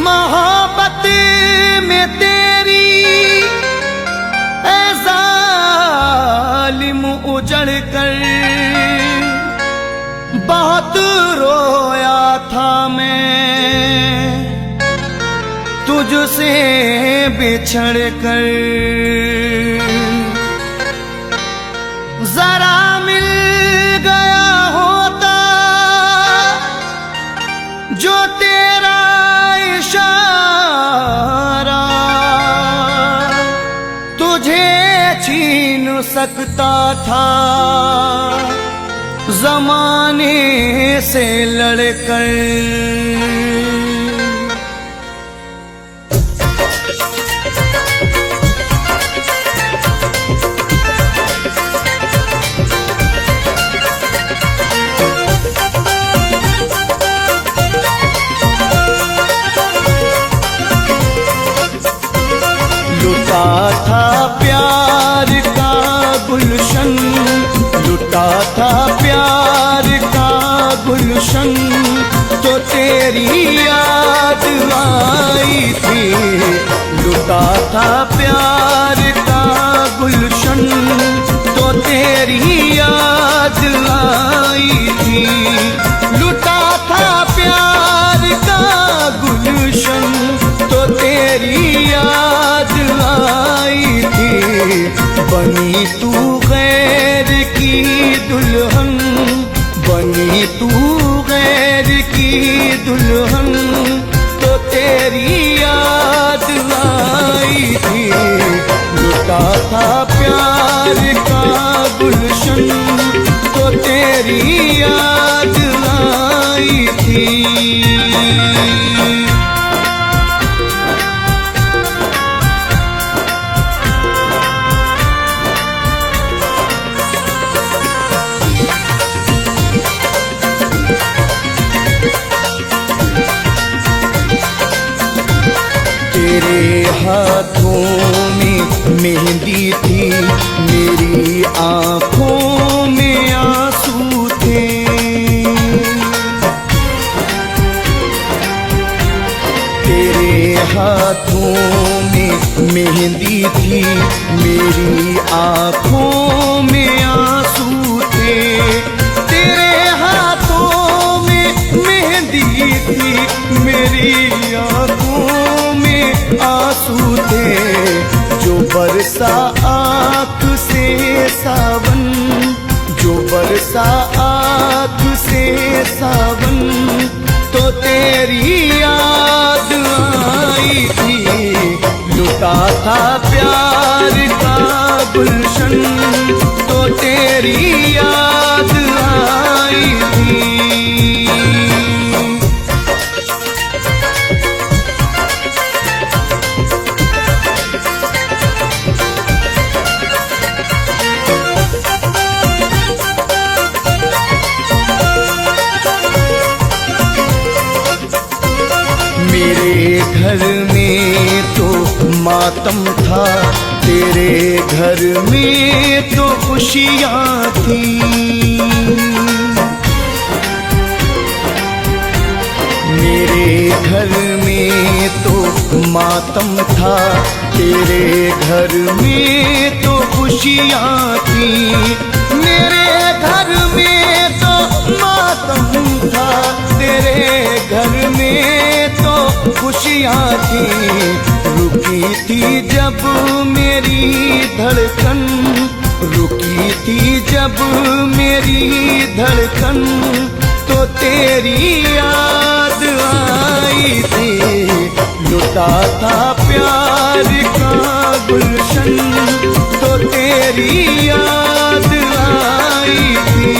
मोहब्बत में तेरी ऐ जालिम उजड़ कर बहुत रोया था मैं तुझसे बिछड़ कर। जरा मिल गया होता जो तेरा इशारा तुझे छीन सकता था ज़माने से लड़कर। लुटा था प्यार का गुलशन, लुटा था प्यार का गुलशन, तो तेरी याद आई थी। लुटा था प्यार का गुलशन, तो तेरी याद आई थी। लुटा था प्यार का गुलशन, तो तेरी याद आई थी। बनी तू गैर की दुल्हन, बनी तू गैर की दुल्हन, तो तेरी याद आई थी। लुटा था प्यार का गुलशन, तो तेरी याद आई थी। तेरे हाथों में मेहंदी थी, मेरी आंखों में आंसू थे। तेरे हाथों में मेहंदी थी, मेरी आंखों में आंसू थे। तेरे हाथों में मेहंदी थी, मेरी आंखों आंसू थे। जो बरसा आँख से सावन, जो बरसा आँख से सावन, तो तेरी याद आई थी। लुटा था प्यार का गुलशन, तो तेरी याद आई थी। मेरे घर में तो मातम था, तेरे घर में तो खुशियाँ थी। मेरे घर में तो मातम था, तेरे घर में तो खुशियाँ थी। मेरे घर में तो मातम था, तेरे घर में तो खुशियाँ थी। रुकी थी जब मेरी धड़कन, रुकी थी जब मेरी धड़कन, तो तेरी याद आई थी। लुटा था प्यार का गुलशन, तो तेरी याद आई थी।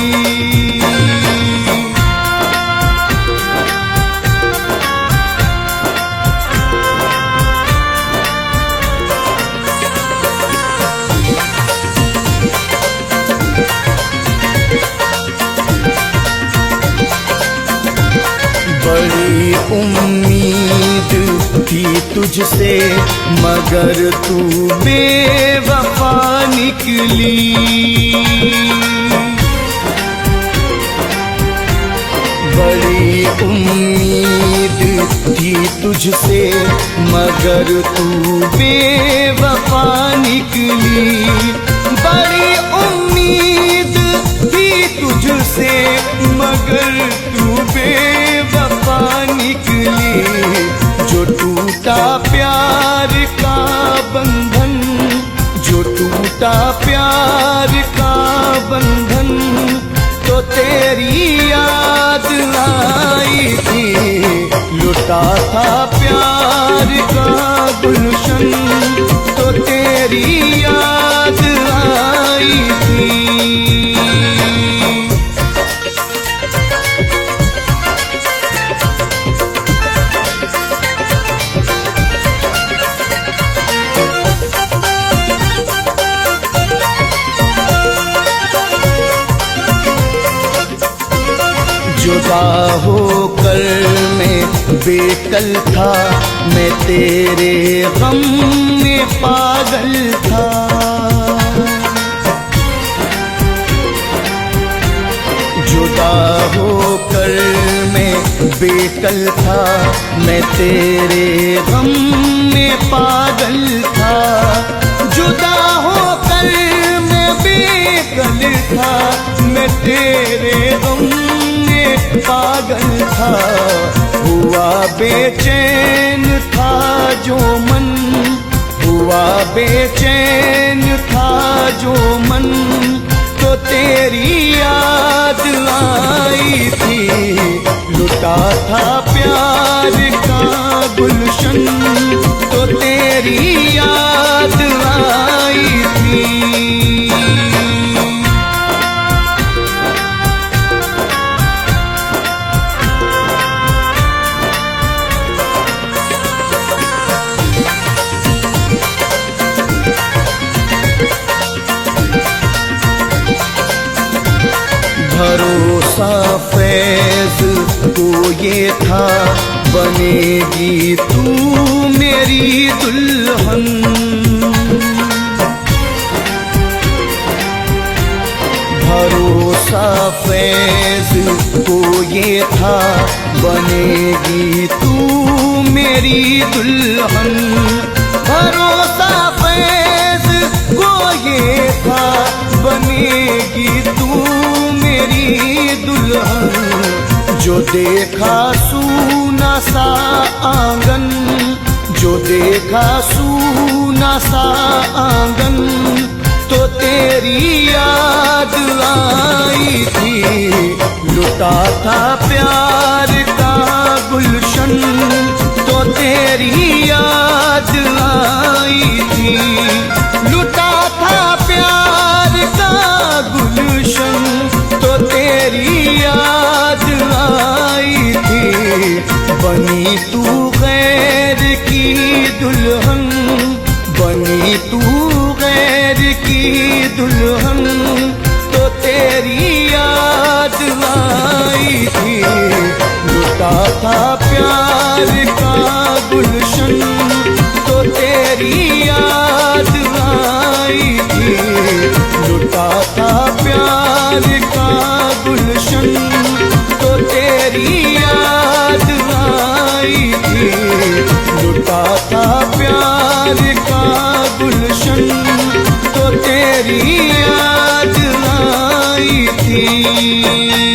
बड़ी उम्मीद थी तुझसे, मगर तू बेवफा निकली। बड़ी उम्मीद थी तुझसे मगर तू बेवफा निकली। बड़ी उम्मीद थी तुझसे मगर तू बेवफा निकली। जो टूटा प्यार का बंधन, जो टूटा प्यार का बंधन, तो तेरी याद आई थी। लुटा था प्यार का गुलशन, तो तेरी याद आई थी। जुदा होकर मैं बेकल था, मैं तेरे गम में पागल था। जुदा होकर मैं बेकल था, मैं तेरे गम में पागल था। जुदा होकर मैं बेकल था, मैं तेरे गम पागल था। हुआ बेचैन था जो मन, हुआ बेचैन था जो मन, तो तेरी याद आई थी। लुटा था प्यार का गुलशन, तो तेरी याद आई थी। भरोसा फैज को ये था बनेगी तू मेरी दुल्हन। भरोसा फैज को ये था बनेगी तू मेरी दुल्हन। भरोसा फैज को ये था बनेगी तू मेरी दुल्हन। जो देखा सूना सा आंगन, जो देखा सूना सा आंगन, तो तेरी याद आई थी। लुटा था प्यार का गुलशन, तो तेरी याद आई थी। लुटा था प्यार का गुलशन, तो तेरी याद आई थी। बनी तू गैर की दुल्हन, बनी तू गैर की दुल्हन, तो तेरी याद आई थी। लुटा था प्यार का गुलशन, तो तेरी याद आई थी। लुटा था प्यार का गुलशन, तो तेरी याद आई थी। लुटा था प्यार का गुलशन, तो तेरी याद आई थी।